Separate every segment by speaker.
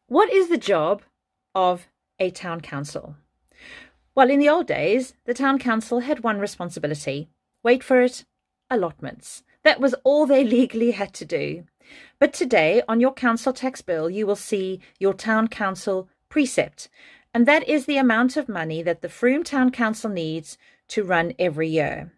Speaker 1: What is the job of a town council? Well, in the old days, the town council had one responsibility. Wait for it, allotments. That was all they legally had to do. But today, on your council tax bill, you will see your town council precept. And that is the amount of money that the Frome Town Council needs to run every year.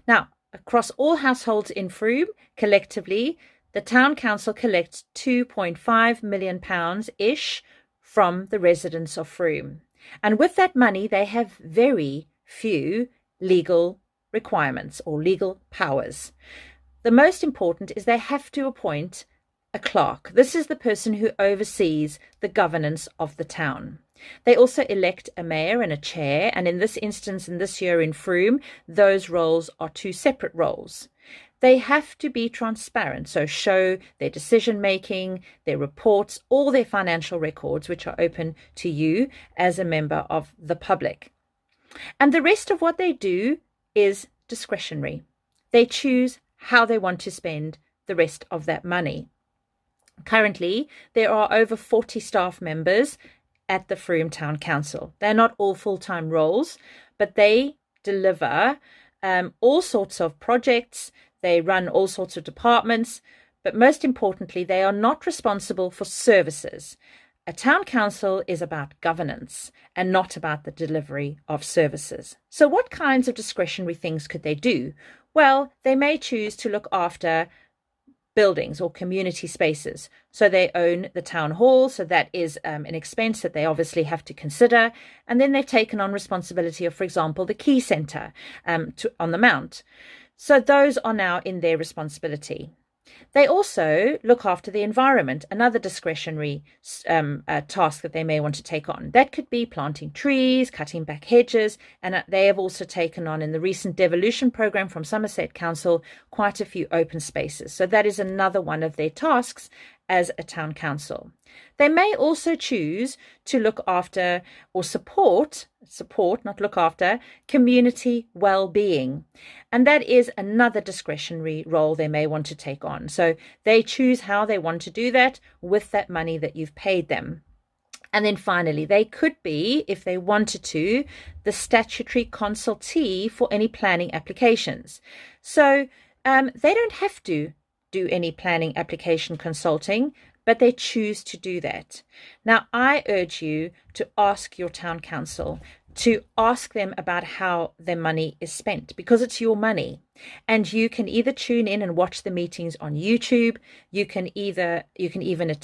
Speaker 1: Now, across all households in Frome, collectively, the town council collects £2.5 million-ish from the residents of Frome. And with that money, they have very few legal requirements or legal powers. The most important is they have to appoint a clerk. This is the person who oversees the governance of the town. They also elect a mayor and a chair, and in this instance, in this year in Frome, those roles are two separate roles. They have to be transparent, so show their decision-making, their reports, all their financial records, which are open to you as a member of the public. And the rest of what they do is discretionary. They choose how they want to spend the rest of that money. Currently, there are over 40 staff members at the Frome Town Council. They're not all full-time roles, but they deliver all sorts of projects. They run all sorts of departments, but most importantly, they are not responsible for services. A town council is about governance and not about the delivery of services. So what kinds of discretionary things could they do? Well, they may choose to look after buildings or community spaces. So they own the town hall, so that is an expense that they obviously have to consider. And then they've taken on responsibility of, for example, the key centre on the Mount. So those are now in their responsibility. They also look after the environment, another discretionary task that they may want to take on. That could be planting trees, cutting back hedges, and they have also taken on in the recent devolution program from Somerset Council quite a few open spaces. So that is another one of their tasks as a town council. They may also choose to look after or support, not look after, community well-being. And that is another discretionary role they may want to take on. So they choose how they want to do that with that money that you've paid them. And then finally, they could be, if they wanted to, the statutory consultee for any planning applications. So they don't have to do any planning application consulting, but they choose to do that. Now, I urge you to ask your town council, to ask them about how their money is spent, because it's your money. And you can either tune in and watch the meetings on YouTube, you can even attend